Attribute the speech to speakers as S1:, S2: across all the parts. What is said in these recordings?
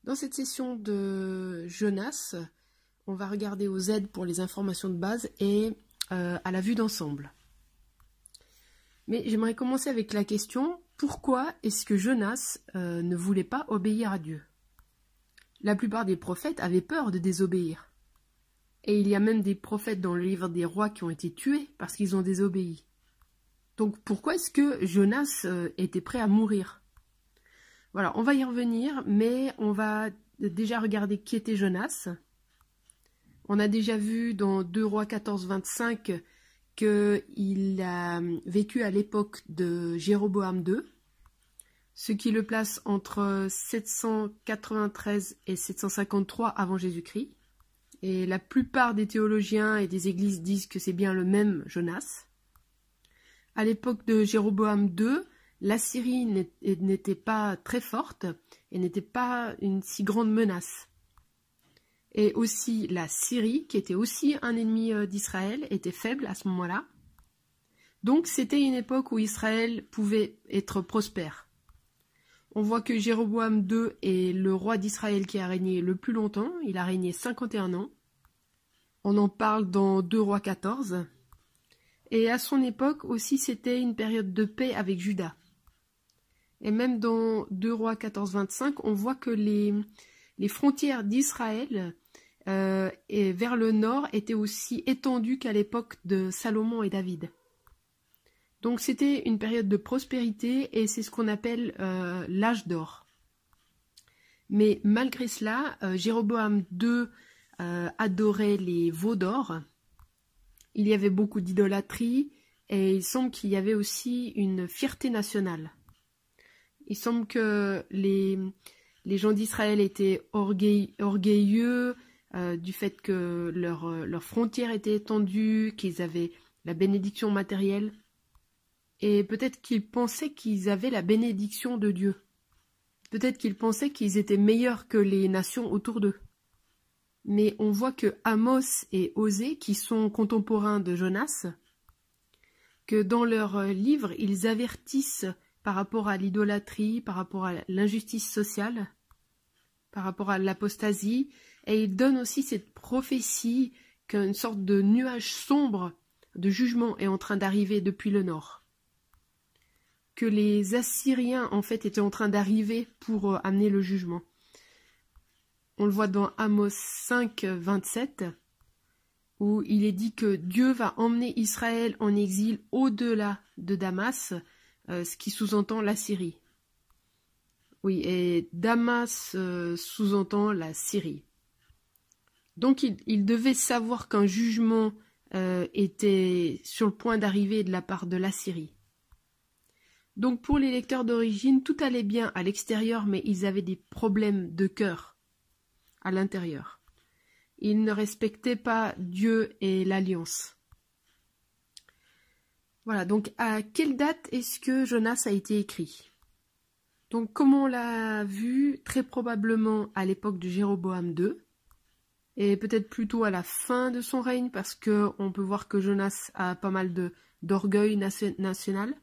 S1: Dans cette session de Jonas, on va regarder aux aides pour les informations de base et à la vue d'ensemble. Mais j'aimerais commencer avec la question, pourquoi est-ce que Jonas ne voulait pas obéir à Dieu? La plupart des prophètes avaient peur de désobéir. Et il y a même des prophètes dans le livre des rois qui ont été tués parce qu'ils ont désobéi. Donc pourquoi est-ce que Jonas était prêt à mourir? Voilà, on va y revenir, mais on va déjà regarder qui était Jonas. On a déjà vu dans 2 Rois 14, 25 qu'il a vécu à l'époque de Jéroboam II, ce qui le place entre 793 et 753 avant Jésus-Christ. Et la plupart des théologiens et des églises disent que c'est bien le même Jonas. À l'époque de Jéroboam II, la Syrie n'était pas très forte et n'était pas une si grande menace. Et aussi la Syrie, qui était aussi un ennemi d'Israël, était faible à ce moment-là. Donc c'était une époque où Israël pouvait être prospère. On voit que Jéroboam II est le roi d'Israël qui a régné le plus longtemps. Il a régné 51 ans. On en parle dans 2 Rois 14. Et à son époque aussi, c'était une période de paix avec Juda. Et même dans 2 Rois 14, 25, on voit que les frontières d'Israël et vers le nord étaient aussi étendues qu'à l'époque de Salomon et David. Donc c'était une période de prospérité et c'est ce qu'on appelle l'âge d'or. Mais malgré cela, Jéroboam II adorait les veaux d'or. Il y avait beaucoup d'idolâtrie et il semble qu'il y avait aussi une fierté nationale. Il semble que les gens d'Israël étaient orgueilleux du fait que leurs frontières étaient étendues, qu'ils avaient la bénédiction matérielle. Et peut-être qu'ils pensaient qu'ils avaient la bénédiction de Dieu. Peut-être qu'ils pensaient qu'ils étaient meilleurs que les nations autour d'eux. Mais on voit que Amos et Osée, qui sont contemporains de Jonas, que dans leurs livres, ils avertissent par rapport à l'idolâtrie, par rapport à l'injustice sociale, par rapport à l'apostasie, et ils donnent aussi cette prophétie qu'une sorte de nuage sombre de jugement est en train d'arriver depuis le nord. Que les Assyriens, en fait, étaient en train d'arriver pour amener le jugement. On le voit dans Amos 5, 27, où il est dit que Dieu va emmener Israël en exil au-delà de Damas, ce qui sous-entend la Syrie. Oui, et Damas sous-entend la Syrie. Donc il devait savoir qu'un jugement était sur le point d'arriver de la part de la Syrie. Donc pour les lecteurs d'origine, tout allait bien à l'extérieur, mais ils avaient des problèmes de cœur à l'intérieur. Ils ne respectaient pas Dieu et l'alliance. Voilà, donc à quelle date est-ce que Jonas a été écrit? Donc comme on l'a vu, très probablement à l'époque de Jéroboam II, et peut-être plutôt à la fin de son règne, parce qu'on peut voir que Jonas a pas mal d'orgueil national.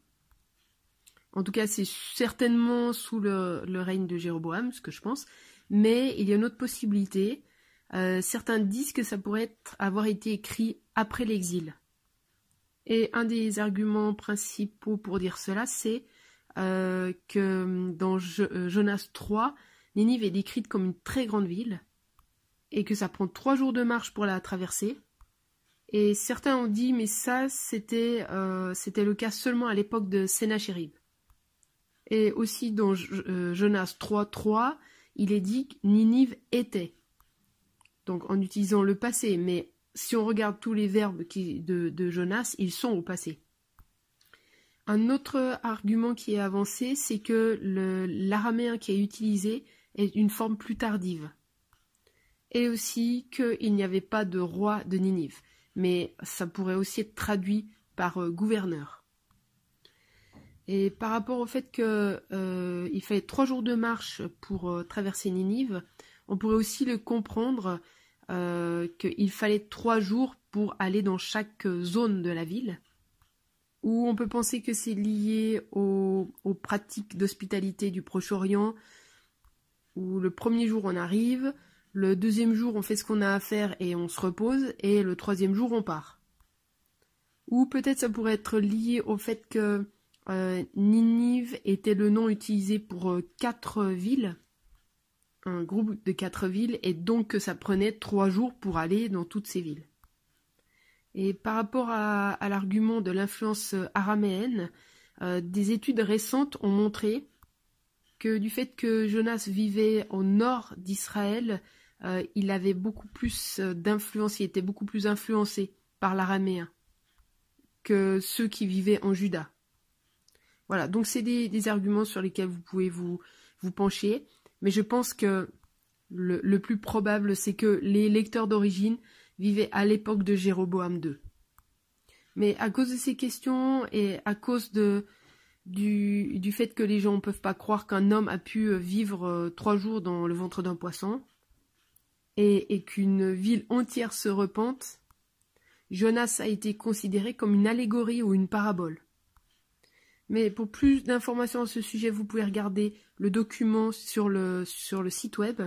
S1: En tout cas, c'est certainement sous le règne de Jéroboam, ce que je pense. Mais il y a une autre possibilité. Certains disent que ça pourrait avoir été écrit après l'exil. Et un des arguments principaux pour dire cela, c'est que dans Jonas 3, Ninive est décrite comme une très grande ville et que ça prend 3 jours de marche pour la traverser. Et certains ont dit, mais ça, c'était le cas seulement à l'époque de Sennachérib. Et aussi dans Jonas 3.3, il est dit que Ninive était. Donc en utilisant le passé, mais si on regarde tous les verbes de Jonas, ils sont au passé. Un autre argument qui est avancé, c'est que l'araméen qui est utilisé est une forme plus tardive. Et aussi qu'il n'y avait pas de roi de Ninive. Mais ça pourrait aussi être traduit par gouverneur. Et par rapport au fait qu'il fallait 3 jours de marche pour traverser Ninive, on pourrait aussi le comprendre qu'il fallait 3 jours pour aller dans chaque zone de la ville. Ou on peut penser que c'est lié aux pratiques d'hospitalité du Proche-Orient, où le premier jour on arrive, le deuxième jour on fait ce qu'on a à faire et on se repose, et le troisième jour on part. Ou peut-être ça pourrait être lié au fait que Ninive était le nom utilisé pour 4 villes, un groupe de 4 villes, et donc que ça prenait 3 jours pour aller dans toutes ces villes. Et par rapport à l'argument de l'influence araméenne, des études récentes ont montré que du fait que Jonas vivait au nord d'Israël, il avait beaucoup plus d'influence, il était beaucoup plus influencé par l'araméen que ceux qui vivaient en Juda. Voilà, donc c'est des arguments sur lesquels vous pouvez vous pencher, mais je pense que le plus probable, c'est que les lecteurs d'origine vivaient à l'époque de Jéroboam II. Mais à cause de ces questions et à cause du fait que les gens ne peuvent pas croire qu'un homme a pu vivre 3 jours dans le ventre d'un poisson et qu'une ville entière se repente, Jonas a été considéré comme une allégorie ou une parabole. Mais pour plus d'informations à ce sujet, vous pouvez regarder le document sur le site web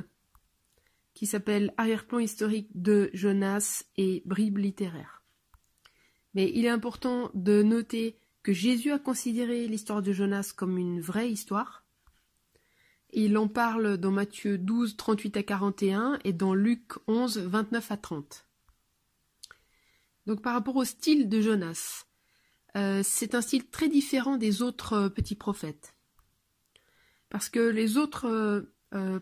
S1: qui s'appelle Arrière-plan historique de Jonas et bribes littéraires. Mais il est important de noter que Jésus a considéré l'histoire de Jonas comme une vraie histoire. Il en parle dans Matthieu 12, 38 à 41 et dans Luc 11, 29 à 30. Donc par rapport au style de Jonas, c'est un style très différent des autres petits prophètes. Parce que les autres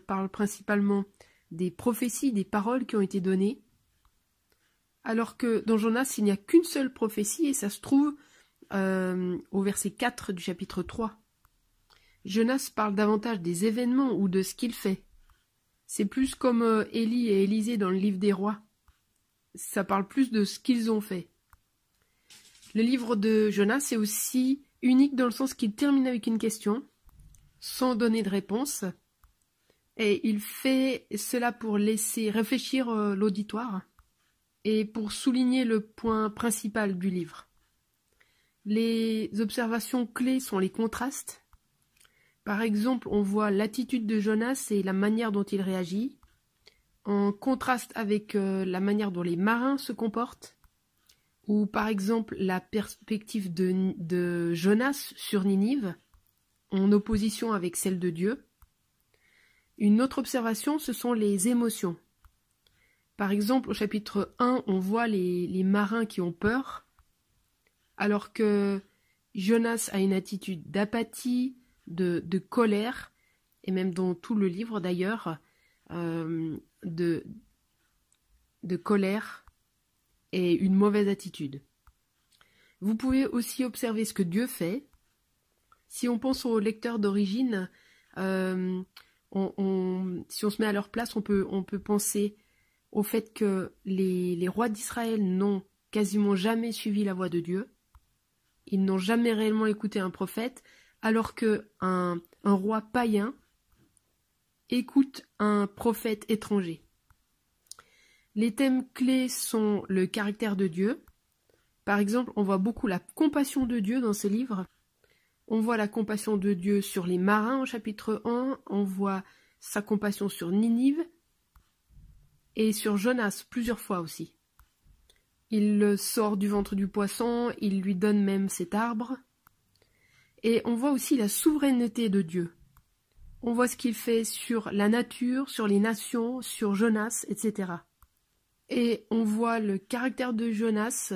S1: parlent principalement des prophéties, des paroles qui ont été données, alors que dans Jonas, il n'y a qu'une seule prophétie, et ça se trouve au verset 4 du chapitre 3. Jonas parle davantage des événements ou de ce qu'il fait. C'est plus comme Élie et Élisée dans le livre des rois. Ça parle plus de ce qu'ils ont fait. Le livre de Jonas est aussi unique dans le sens qu'il termine avec une question, sans donner de réponse, et il fait cela pour laisser réfléchir l'auditoire et pour souligner le point principal du livre. Les observations clés sont les contrastes. Par exemple, on voit l'attitude de Jonas et la manière dont il réagit, en contraste avec la manière dont les marins se comportent, ou par exemple la perspective de Jonas sur Ninive, en opposition avec celle de Dieu. Une autre observation, ce sont les émotions. Par exemple, au chapitre 1, on voit les marins qui ont peur, alors que Jonas a une attitude d'apathie, de colère, et même dans tout le livre d'ailleurs, de colère et une mauvaise attitude. Vous pouvez aussi observer ce que Dieu fait. Si on pense aux lecteurs d'origine, si on se met à leur place, on peut penser au fait que les rois d'Israël n'ont quasiment jamais suivi la voix de Dieu. Ils n'ont jamais réellement écouté un prophète, alors qu'un roi païen écoute un prophète étranger. Les thèmes clés sont le caractère de Dieu. Par exemple, on voit beaucoup la compassion de Dieu dans ce livre. On voit la compassion de Dieu sur les marins au chapitre 1, on voit sa compassion sur Ninive et sur Jonas plusieurs fois aussi. Il le sort du ventre du poisson, il lui donne même cet arbre. Et on voit aussi la souveraineté de Dieu. On voit ce qu'il fait sur la nature, sur les nations, sur Jonas, etc. Et on voit le caractère de Jonas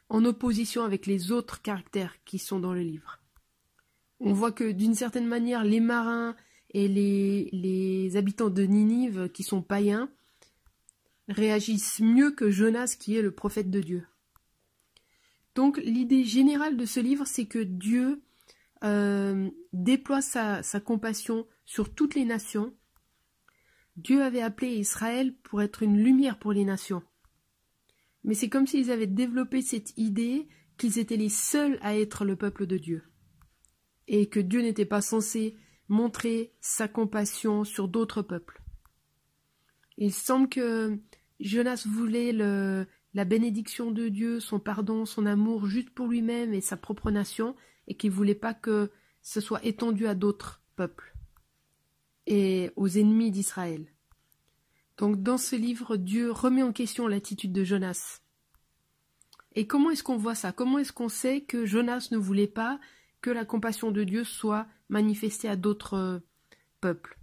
S1: en opposition avec les autres caractères qui sont dans le livre. On voit que d'une certaine manière, les marins et les habitants de Ninive, qui sont païens, réagissent mieux que Jonas, qui est le prophète de Dieu. Donc l'idée générale de ce livre, c'est que Dieu déploie sa compassion sur toutes les nations. Dieu avait appelé Israël pour être une lumière pour les nations. Mais c'est comme s'ils avaient développé cette idée qu'ils étaient les seuls à être le peuple de Dieu. Et que Dieu n'était pas censé montrer sa compassion sur d'autres peuples. Il semble que Jonas voulait la bénédiction de Dieu, son pardon, son amour juste pour lui-même et sa propre nation, et qu'il ne voulait pas que ce soit étendu à d'autres peuples. et aux ennemis d'Israël. Donc dans ce livre, Dieu remet en question l'attitude de Jonas. Et comment est-ce qu'on voit ça? Comment est-ce qu'on sait que Jonas ne voulait pas que la compassion de Dieu soit manifestée à d'autres peuples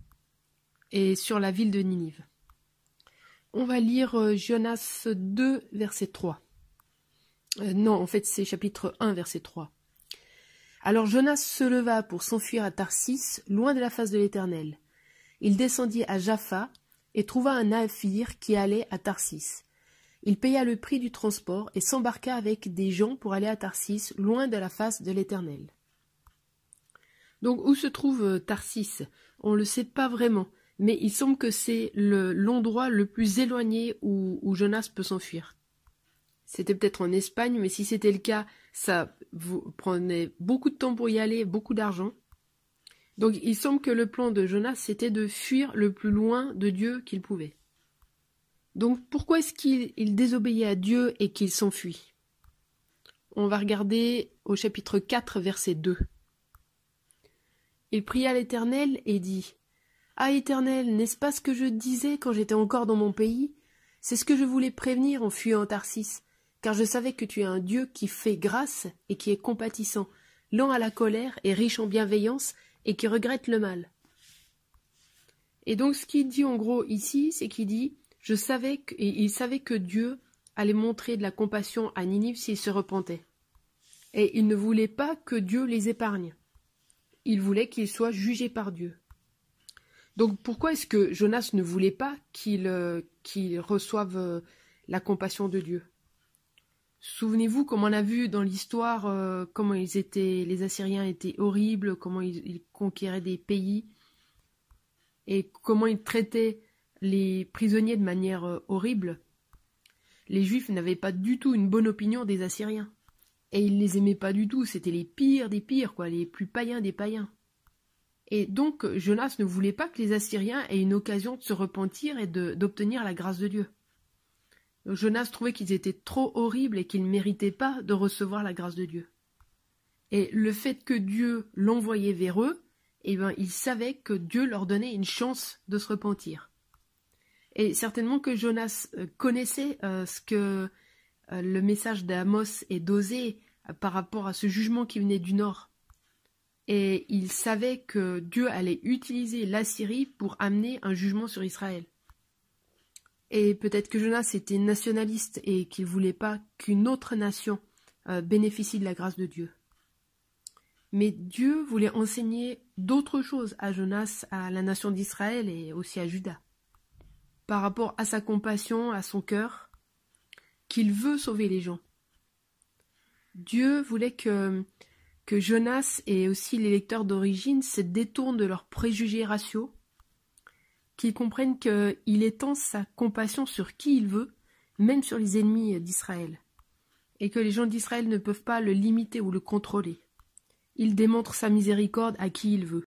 S1: et sur la ville de Ninive? On va lire Jonas 2, verset 3. Non, en fait, c'est chapitre 1, verset 3. Alors Jonas se leva pour s'enfuir à Tarsis, loin de la face de l'Éternel. Il descendit à Jaffa et trouva un navire qui allait à Tarsis. Il paya le prix du transport et s'embarqua avec des gens pour aller à Tarsis, loin de la face de l'Éternel. Donc, où se trouve Tarsis? On ne le sait pas vraiment, mais il semble que c'est l'endroit le plus éloigné où Jonas peut s'enfuir. C'était peut-être en Espagne, mais si c'était le cas, ça vous prenait beaucoup de temps pour y aller, beaucoup d'argent. Donc, il semble que le plan de Jonas, c'était de fuir le plus loin de Dieu qu'il pouvait. Donc, pourquoi est-ce qu'il désobéit à Dieu et qu'il s'enfuit? On va regarder au chapitre 4, verset 2. Il pria l'Éternel et dit « Ah, Éternel, n'est-ce pas ce que je disais quand j'étais encore dans mon pays? C'est ce que je voulais prévenir en fuyant Tarsis, car je savais que tu es un Dieu qui fait grâce et qui est compatissant, lent à la colère et riche en bienveillance, et qui regrette le mal. » Et donc, ce qu'il dit en gros ici, c'est qu'il dit « il savait que Dieu allait montrer de la compassion à Ninive s'il se repentait. » Et il ne voulait pas que Dieu les épargne. Il voulait qu'ils soient jugés par Dieu. Donc pourquoi est-ce que Jonas ne voulait pas qu'ils reçoivent la compassion de Dieu? Souvenez-vous, comme on a vu dans l'histoire, comment les Assyriens étaient horribles, comment ils conquéraient des pays, et comment ils traitaient les prisonniers de manière horrible. Les Juifs n'avaient pas du tout une bonne opinion des Assyriens. Et ils les aimaient pas du tout, c'était les pires des pires, quoi, les plus païens des païens. Et donc, Jonas ne voulait pas que les Assyriens aient une occasion de se repentir et d'obtenir la grâce de Dieu. Donc, Jonas trouvait qu'ils étaient trop horribles et qu'ils ne méritaient pas de recevoir la grâce de Dieu. Et le fait que Dieu l'envoyait vers eux, eh ben, il savait que Dieu leur donnait une chance de se repentir. Et certainement que Jonas connaissait ce que le message d'Amos et d'Osée par rapport à ce jugement qui venait du nord. Et il savait que Dieu allait utiliser l'Assyrie pour amener un jugement sur Israël. Et peut-être que Jonas était nationaliste et qu'il ne voulait pas qu'une autre nation bénéficie de la grâce de Dieu. Mais Dieu voulait enseigner d'autres choses à Jonas, à la nation d'Israël et aussi à Juda. Par rapport à sa compassion, à son cœur, qu'il veut sauver les gens. Dieu voulait que Jonas et aussi les lecteurs d'origine se détournent de leurs préjugés raciaux, qu'ils comprennent qu'il étend sa compassion sur qui il veut, même sur les ennemis d'Israël, et que les gens d'Israël ne peuvent pas le limiter ou le contrôler. Il démontre sa miséricorde à qui il veut.